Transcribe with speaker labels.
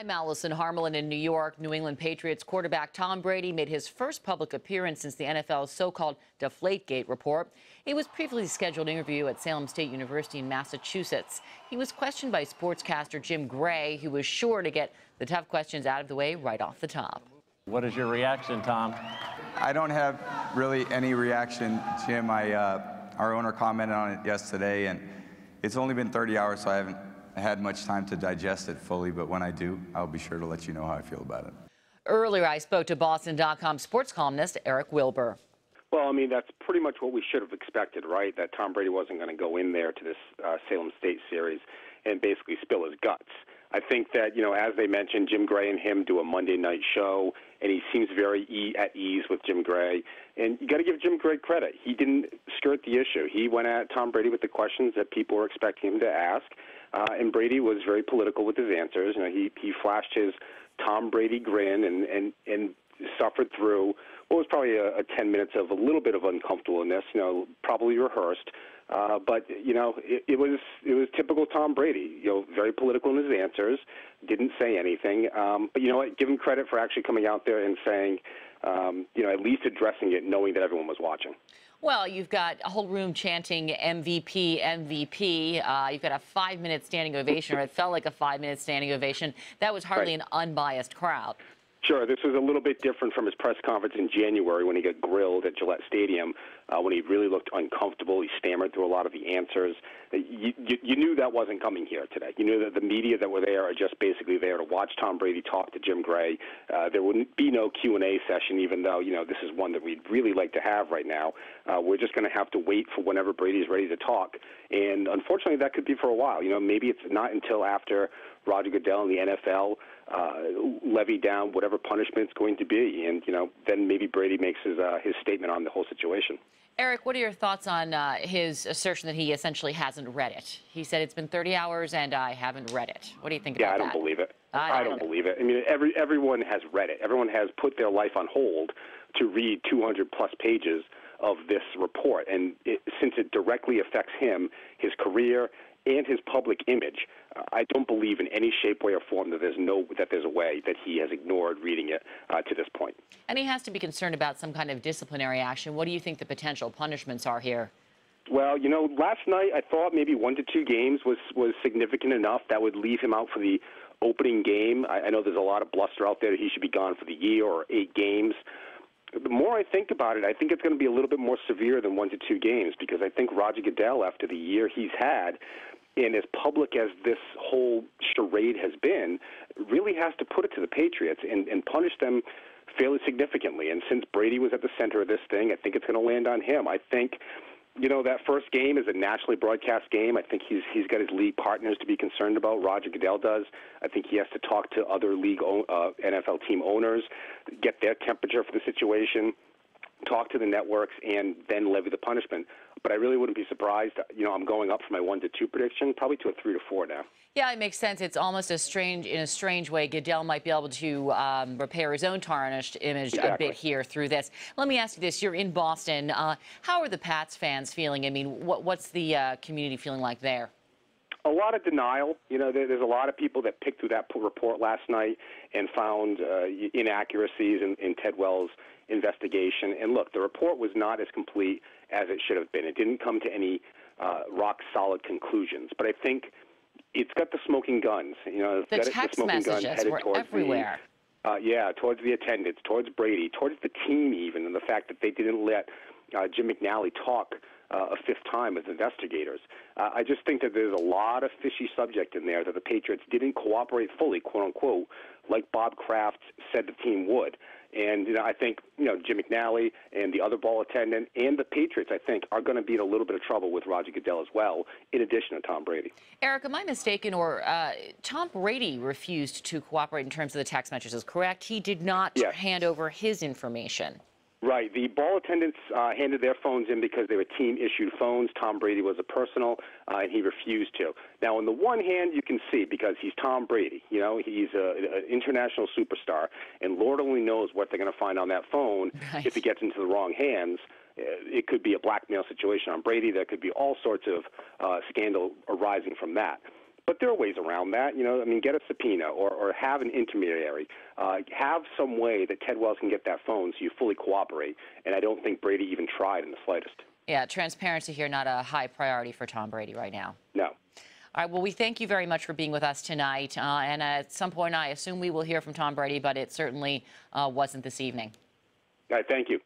Speaker 1: I'm Allison Harmelin in New York. New England Patriots quarterback Tom Brady made his first public appearance since the NFL's so-called Deflategate report. He was previously scheduled to interview at Salem State University in Massachusetts. He was questioned by sportscaster Jim Gray, who was sure to get the tough questions out of the way right off the top.
Speaker 2: What is your reaction, Tom?
Speaker 3: I don't have really any reaction, Jim. Our owner commented on it yesterday, and it's only been 30 hours, so I haven't had much time to digest it fully, but when I do, I'll be sure to let you know how I feel about it.
Speaker 1: Earlier, I spoke to Boston.com sports columnist Eric Wilbur.
Speaker 4: Well, I mean, that's pretty much what we should have expected, right? That Tom Brady wasn't going to go in there to this Salem State series and basically spill his guts. I think that, you know, as they mentioned, Jim Gray and him do a Monday night show, and he seems very at ease with Jim Gray. And you got to give Jim Gray credit. He didn't skirt the issue. He went at Tom Brady with the questions that people were expecting him to ask, and Brady was very political with his answers. You know, he flashed his Tom Brady grin and suffered through what was probably a 10 minutes of a little bit of uncomfortableness, you know, probably rehearsed. But, you know, it was typical Tom Brady, you know, very political in his answers, didn't say anything. But, you know what, give him credit for actually coming out there and saying, you know, at least addressing it, knowing that everyone was watching.
Speaker 1: Well, you've got a whole room chanting MVP, MVP. You've got a 5-minute standing ovation, or it felt like a 5-minute standing ovation. That was hardly an unbiased crowd.
Speaker 4: Sure, this was a little bit different from his press conference in January when he got grilled at Gillette Stadium, when he really looked uncomfortable. He stammered through a lot of the answers. You knew that wasn't coming here today. You knew that the media that were there are just basically there to watch Tom Brady talk to Jim Gray. There wouldn't be no Q&A session, even though, you know, this is one that we'd really like to have right now. We're just going to have to wait for whenever Brady's ready to talk. And unfortunately, that could be for a while. You know, maybe it's not until after Roger Goodell and the NFL levy down whatever punishment's going to be, and you know, then maybe Brady makes his statement on the whole situation.
Speaker 1: Eric, what are your thoughts on his assertion that he essentially hasn't read it? He said it's been 30 hours and I haven't read it. What do you think about that?
Speaker 4: Yeah, I don't believe it. I don't believe it. I mean, everyone has read it. Everyone has put their life on hold to read 200-plus pages of this report, and since it directly affects him, his career, and his public image, I don't believe in any shape, way, or form that there's a way that he has ignored reading it to this point.
Speaker 1: And he has to be concerned about some kind of disciplinary action. What do you think the potential punishments are here?
Speaker 4: Well, you know, last night I thought maybe 1 to 2 games was significant enough. That would leave him out for the opening game. I know there's a lot of bluster out there that he should be gone for the year or 8 games. The more I think about it, I think it's going to be a little bit more severe than 1 to 2 games, because I think Roger Goodell, after the year he's had, and as public as this whole charade has been, really has to put it to the Patriots and punish them fairly significantly. And since Brady was at the center of this thing, I think it's going to land on him. I think, you know, that first game is a nationally broadcast game. I think he's got his league partners to be concerned about. Roger Goodell does. I think he has to talk to other league NFL team owners, get their temperature for the situation, talk to the networks, and then levy the punishment. But I really wouldn't be surprised. You know, I'm going up from my 1 to 2 prediction, probably to a 3 to 4 now.
Speaker 1: Yeah, it makes sense. It's almost in a strange way, Goodell might be able to repair his own tarnished image a bit here through this. Let me ask you this. You're in Boston. How are the Pats fans feeling? I mean, what's the community feeling like there?
Speaker 4: A lot of denial. You know, there's a lot of people that picked through that report last night and found inaccuracies in Ted Wells' investigation. And look, the report was not as complete as it should have been. It didn't come to any rock-solid conclusions. But I think it's got the smoking guns. You know,
Speaker 1: the text messages were everywhere.
Speaker 4: Towards the attendance, towards Brady, towards the team even, and the fact that they didn't let Jim McNally talk a 5th time as investigators. I just think that there's a lot of fishy subject in there that the Patriots didn't cooperate fully, quote-unquote, like Bob Kraft said the team would. And, you know, I think, you know, Jim McNally and the other ball attendant and the Patriots, I think, are going to be in a little bit of trouble with Roger Goodell as well, in addition to Tom Brady.
Speaker 1: Eric, am I mistaken, or Tom Brady refused to cooperate in terms of the text messages, correct? He did not hand over his information.
Speaker 4: Right. The ball attendants handed their phones in because they were team-issued phones. Tom Brady was a personal, and he refused to. Now, on the one hand, you can see, because he's Tom Brady. You know, he's an international superstar, and Lord only knows what they're going to find on that phone if it gets into the wrong hands. It could be a blackmail situation on Brady. There could be all sorts of scandal arising from that. But there are ways around that. I mean, get a subpoena or have an intermediary. Have some way that Ted Wells can get that phone so you fully cooperate. And I don't think Brady even tried in the slightest.
Speaker 1: Yeah, transparency here, not a high priority for Tom Brady right now.
Speaker 4: No.
Speaker 1: All right, well, we thank you very much for being with us tonight. And at some point, I assume we will hear from Tom Brady, but it certainly wasn't this evening.
Speaker 4: All right, thank you.